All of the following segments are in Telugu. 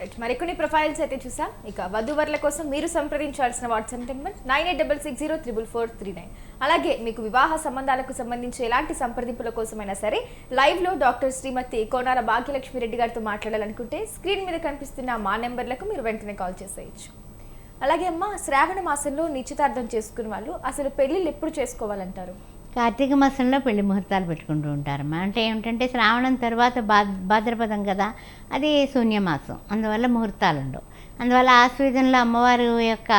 రైట్, మరికొన్ని ప్రొఫైల్స్ అయితే చూసాం. ఇక వధూవరుల కోసం మీరు సంప్రదించాల్సిన వాట్సాప్ నెంబర్ 9866044339. అలాగే మీకు వివాహ సంబంధాలకు సంబంధించి ఎలాంటి సంప్రదింపుల కోసమైనా సరే లైవ్ లో డాక్టర్ శ్రీమతి కోనాల భాగ్యలక్ష్మి రెడ్డి గారితో మాట్లాడాలనుకుంటే స్క్రీన్ మీద కనిపిస్తున్న మా నెంబర్లకు మీరు వెంటనే కాల్ చేసేయచ్చు. అలాగే అమ్మ, శ్రావణ మాసంలో నిశ్చితార్థం చేసుకున్న వాళ్ళు అసలు పెళ్లిళ్ళు ఎప్పుడు చేసుకోవాలంటారు? కార్తీక మాసంలో పెళ్లి ముహూర్తాలు పెట్టుకుంటూ ఉంటారమ్మా. అంటే ఏమిటంటే శ్రావణం తర్వాత భాద్రపదం కదా, అది శూన్యమాసం, అందువల్ల ముహూర్తాలు ఉండవు. అందువల్ల ఆశ్వీజంలో అమ్మవారి యొక్క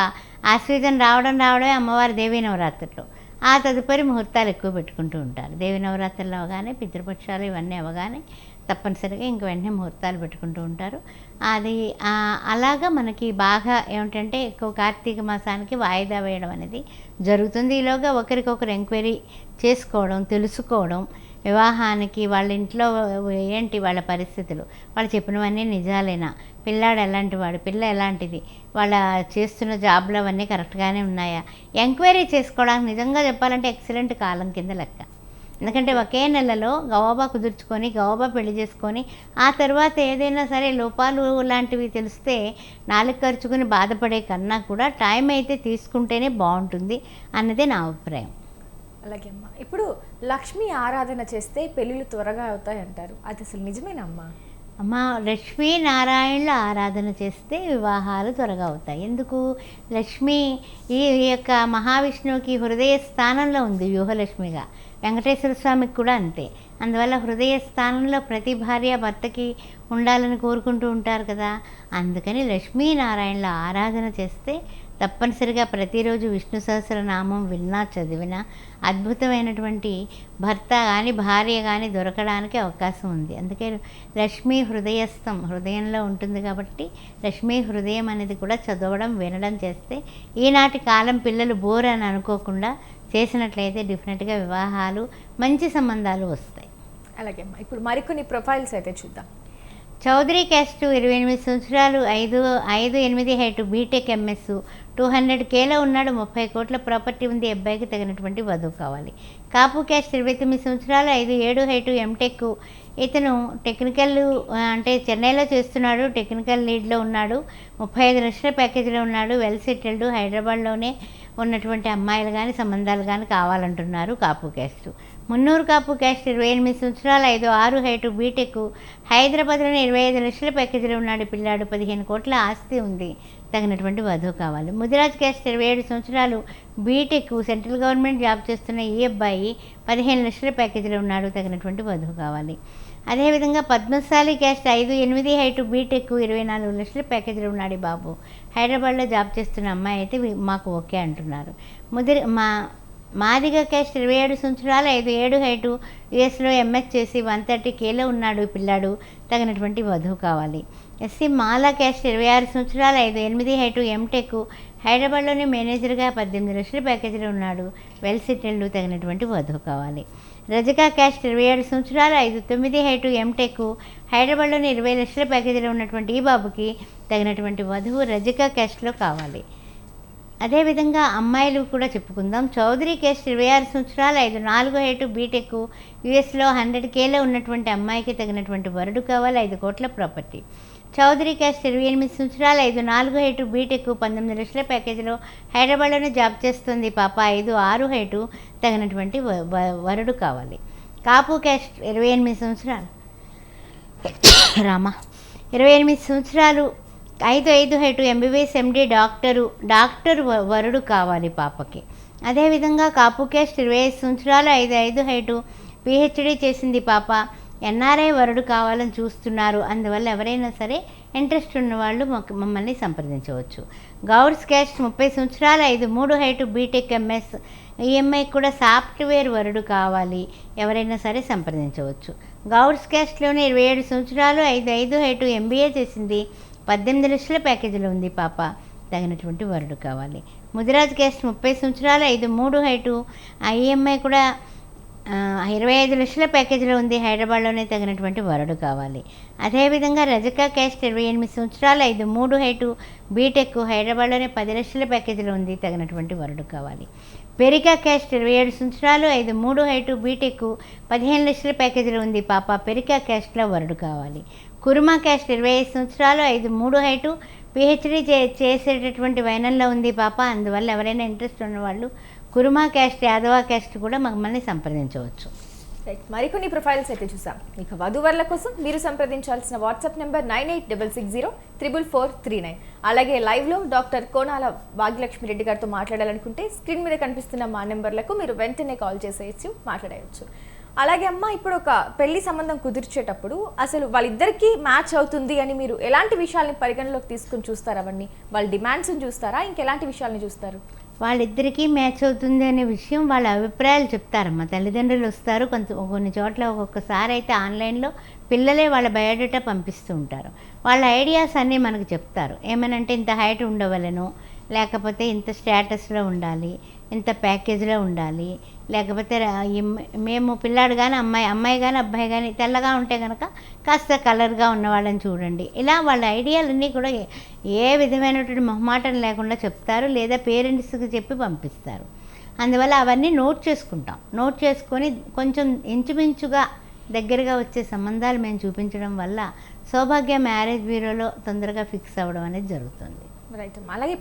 ఆశ్వీజం రావడమే అమ్మవారి దేవీ నవరాత్రులు. ఆ తదుపరి ముహూర్తాలు ఎక్కువ పెట్టుకుంటూ ఉంటారు. దేవీ నవరాత్రులు అవగానే, పితృపక్షాలు ఇవన్నీ అవగానే తప్పనిసరిగా ఇంక వెంటనే ముహూర్తాలు పెట్టుకుంటూ ఉంటారు. అది అలాగా మనకి బాగా ఏమిటంటే ఎక్కువ కార్తీక మాసానికి వాయిదా వేయడం అనేది జరుగుతుంది. ఈలోగా ఒకరికొకరు ఎంక్వైరీ చేసుకోవడం, తెలుసుకోవడం, వివాహానికి వాళ్ళ ఇంట్లో ఏంటి వాళ్ళ పరిస్థితులు, వాళ్ళు చెప్పినవన్నీ నిజాలేనా, పిల్లాడు ఎలాంటి వాడు, పిల్ల ఎలాంటిది, వాళ్ళ చేస్తున్న జాబ్లు అవన్నీ కరెక్ట్గానే ఉన్నాయా, ఎంక్వైరీ చేసుకోవడానికి నిజంగా చెప్పాలంటే ఎక్సలెంట్ కాలం కింద లెక్క. ఎందుకంటే ఒకే నెలలో గవాబా కుదుర్చుకొని గవాబా పెళ్లి చేసుకొని ఆ తర్వాత ఏదైనా సరే లోపాలు లాంటివి తెలిస్తే నాలుగు ఖర్చుకుని బాధపడే కన్నా కూడా టైం అయితే తీసుకుంటేనే బాగుంటుంది అన్నదే నా అభిప్రాయం. అలాగే అమ్మా, ఇప్పుడు లక్ష్మీ ఆరాధన చేస్తే పెళ్ళిళ్ళు త్వరగా అవుతాయి అంటారు, అది అసలు నిజమేనా అమ్మా? అమ్మ, లక్ష్మీనారాయణుల ఆరాధన చేస్తే వివాహాలు త్వరగా అవుతాయి. ఎందుకు? లక్ష్మి ఈ యొక్క మహావిష్ణువుకి హృదయ స్థానంలో ఉంది వ్యూహలక్ష్మిగా, వెంకటేశ్వర స్వామికి కూడా అంతే. అందువల్ల హృదయ స్థానంలో ప్రతి భార్య భర్తకి ఉండాలని కోరుకుంటూ ఉంటారు కదా. అందుకని లక్ష్మీనారాయణుల ఆరాధన చేస్తే తప్పనిసరిగా ప్రతిరోజు విష్ణు సహస్రనామం విన్నా చదివినా అద్భుతమైనటువంటి భర్త కానీ భార్య కానీ దొరకడానికి అవకాశం ఉంది. అందుకే లక్ష్మీ హృదయస్థం హృదయంలో ఉంటుంది కాబట్టి లక్ష్మీ హృదయం అనేది కూడా చదవడం వినడం చేస్తే ఈనాటి కాలం పిల్లలు బోర్ అని అనుకోకుండా చేసినట్లయితే డెఫినెట్గా వివాహాలు మంచి సంబంధాలు వస్తాయి. అలాగే అమ్మా, ఇప్పుడు మరికొన్ని ప్రొఫైల్స్ అయితే చూద్దాం. చౌదరి క్యాస్ట్ 28 సంవత్సరాలు, 5'8" హైట్, బీటెక్ ఎంఎస్, 200Kలో ఉన్నాడు, 30 కోట్ల ప్రాపర్టీ ఉంది, అబ్బాయికి తగినటువంటి వధువు కావాలి. కాపు క్యాస్ట్ 29 సంవత్సరాలు, 5'7" హైట్, ఎంటెక్, ఇతను టెక్నికల్ అంటే చెన్నైలో చేస్తున్నాడు, టెక్నికల్ లీడ్లో ఉన్నాడు, 35 లక్షల ప్యాకేజీలో ఉన్నాడు, వెల్ సెటిల్డ్, హైదరాబాద్లోనే ఉన్నటువంటి అమ్మాయిలు కానీ సంబంధాలు కానీ కావాలంటున్నారు. కాపు క్యాస్ట్ మున్నూరు కాపు క్యాస్ట్ 28 సంవత్సరాలు, 5'6" హైట్, బీటెక్, హైదరాబాద్లోనే 25 లక్షల ప్యాకేజీలో ఉన్నాడు, పిల్లాడు, 15 కోట్ల ఆస్తి ఉంది, తగినటువంటి వధువు కావాలి. ముదిరాజ్ క్యాస్ట్ 27 సంవత్సరాలు, బీటెక్, సెంట్రల్ గవర్నమెంట్ జాబ్ చేస్తున్న ఈ అబ్బాయి 15 లక్షల ప్యాకేజీలో ఉన్నాడు, తగినటువంటి వధువు కావాలి. అదేవిధంగా పద్మశాలి క్యాస్ట్ 5'8" హైట్, బీటెక్, 24 లక్షల ప్యాకేజీలో ఉన్నాడు బాబు, హైదరాబాద్లో జాబ్ చేస్తున్న అమ్మాయి అయితే మాకు ఓకే అంటున్నారు. మాదిగ క్యాస్ట్ 27 సంవత్సరాలు, 5'7" హైటు, యుఎస్లో ఎంఎస్ చేసి 130Kలో ఉన్నాడు, పిల్లాడు, తగినటువంటి వధువు కావాలి. ఎస్సీ మాలా క్యాస్ట్ 26 సంవత్సరాలు, 5'8" హైటు, ఎంటెక్, హైదరాబాద్లోని మేనేజర్గా 18 లక్షల ప్యాకేజీలో ఉన్నాడు, వెల్ సెటిల్డ్, తగినటువంటి వధువు కావాలి. రజకా క్యాస్ట్ 27 సంవత్సరాలు, 5'9" హైటు, ఎంటెక్, హైదరాబాద్లోని 20 లక్షల ప్యాకేజీలో ఉన్నటువంటి ఈ బాబుకి తగినటువంటి వధువు రజకా క్యాస్ట్లో కావాలి. అదేవిధంగా అమ్మాయిలు కూడా చెప్పుకుందాం. చౌదరి క్యాస్ట్ 26 సంవత్సరాలు, 5'4" హైటు, బీటెక్, యుఎస్లో 100Kలో ఉన్నటువంటి అమ్మాయికి తగినటువంటి వరుడు కావాలి, 5 కోట్ల ప్రాపర్టీ. చౌదరి క్యాస్ట్ 28 సంవత్సరాలు, 5'4" హైటు, బీటెక్, 19 లక్షల ప్యాకేజీలో హైదరాబాద్లోనే జాబ్ చేస్తుంది పాప, 5'6" హైటు, తగినటువంటి వరుడు కావాలి. కాపు క్యాస్ట్ 28 సంవత్సరాలు, 28 సంవత్సరాలు, 5'5" హైటు, ఎంబీబీఎస్, ఎండి, డాక్టర్ వరుడు కావాలి పాపకి. అదేవిధంగా కాపు క్యాస్ట్ 25 సంవత్సరాలు, 5'5" హైటు, పిహెచ్డి చేసింది పాప, ఎన్ఆర్ఐ వరుడు కావాలని చూస్తున్నారు. అందువల్ల ఎవరైనా సరే ఇంట్రెస్ట్ ఉన్నవాళ్ళు మమ్మల్ని సంప్రదించవచ్చు. గౌడ్స్ క్యాస్ట్ 30 సంవత్సరాలు, 5'3" హైటు, బీటెక్, ఎంఎస్, ఈఎంఐ కూడా సాఫ్ట్వేర్ వరుడు కావాలి, ఎవరైనా సరే సంప్రదించవచ్చు. గౌడ్స్ క్యాస్ట్లోనే 27 సంవత్సరాలు, 5'5" హైటు, ఎంబీఏ చేసింది, 18 లక్షల ప్యాకేజీలో ఉంది పాప, తగినటువంటి వరుడు కావాలి. ముదిరాజ్ క్యాస్ట్ 30 సంవత్సరాలు, 5'3" హైటు, ఈఎంఐ కూడా 25 లక్షల ప్యాకేజీలో ఉంది, హైదరాబాద్లోనే తగినటువంటి వరుడు కావాలి. అదేవిధంగా రజకా క్యాస్ట్ 28 సంవత్సరాలు, 5'3" హైటు, బీటెక్, హైదరాబాద్లోనే 10 లక్షల ప్యాకేజీలో ఉంది, తగినటువంటి వరుడు కావాలి. పెరికా క్యాస్ట్ 27 సంవత్సరాలు, 5'3" హైటు, బీటెక్, 15 లక్షల ప్యాకేజీలో ఉంది పాప, పెరికా క్యాస్ట్లో వరుడు కావాలి. కుర్మా క్యాస్ట్ 25 సంవత్సరాలు 5'3" హైటు, పిహెచ్డి చేసేటటువంటి వైనంలో ఉంది పాప. అందువల్ల ఎవరైనా ఇంట్రెస్ట్ ఉన్నవాళ్ళు కుర్మా క్యాస్ట్, యాదవ క్యాస్ట్ కూడా మమ్మల్ని సంప్రదించవచ్చు. రైట్, మరికొన్ని ప్రొఫైల్స్ అయితే చూసాం. ఇక వధూవరుల కోసం మీరు సంప్రదించాల్సిన వాట్సాప్ నెంబర్ 9866044339. అలాగే లైవ్లో డాక్టర్ కోనాల భాగ్యలక్ష్మి రెడ్డి గారితో మాట్లాడాలనుకుంటే స్క్రీన్ మీద కనిపిస్తున్న మా నెంబర్లకు మీరు వెంటనే కాల్ చేసేయచ్చు, మాట్లాడవచ్చు. అలాగే అమ్మ, ఇప్పుడు ఒక పెళ్లి సంబంధం కుదిర్చేటప్పుడు అసలు వాళ్ళిద్దరికీ మ్యాచ్ అవుతుంది అని మీరు ఎలాంటి విషయాల్ని పరిగణలోకి తీసుకుని చూస్తారు? అవన్నీ వాళ్ళ డిమాండ్స్ని చూస్తారా, ఇంకెలాంటి విషయాల్ని చూస్తారు? వాళ్ళిద్దరికీ మ్యాచ్ అవుతుంది అనే విషయం వాళ్ళ అభిప్రాయాలు చెప్తారమ్మా. తల్లిదండ్రులు వస్తారు, కొన్ని చోట్ల ఒక్కొక్కసారి అయితే ఆన్లైన్లో పిల్లలే వాళ్ళ బయోడేటా పంపిస్తూ ఉంటారు. వాళ్ళ ఐడియాస్ అన్నీ మనకు చెప్తారు. ఏమనంటే ఇంత హైట్ ఉండవలను, లేకపోతే ఇంత స్టేటస్లో ఉండాలి, ఇంత ప్యాకేజ్లో ఉండాలి, లేకపోతే మేము పిల్లాడు కానీ అమ్మాయి కానీ అబ్బాయి కానీ తెల్లగా ఉంటే కనుక కాస్త కలర్గా ఉన్నవాళ్ళని చూడండి. ఇలా వాళ్ళ ఐడియాలన్నీ కూడా ఏ విధమైనటువంటి మొహమాటం లేకుండా చెప్తారు, లేదా పేరెంట్స్కి చెప్పి పంపిస్తారు. అందువల్ల అవన్నీ నోట్ చేసుకుంటాం. నోట్ చేసుకొని కొంచెం ఇంచుమించుగా దగ్గరగా వచ్చే సంబంధాలు మేము చూపించడం వల్ల సౌభాగ్య మ్యారేజ్ బ్యూరోలో తొందరగా ఫిక్స్ అవ్వడం అనేది జరుగుతుంది. రైట్, అలాగే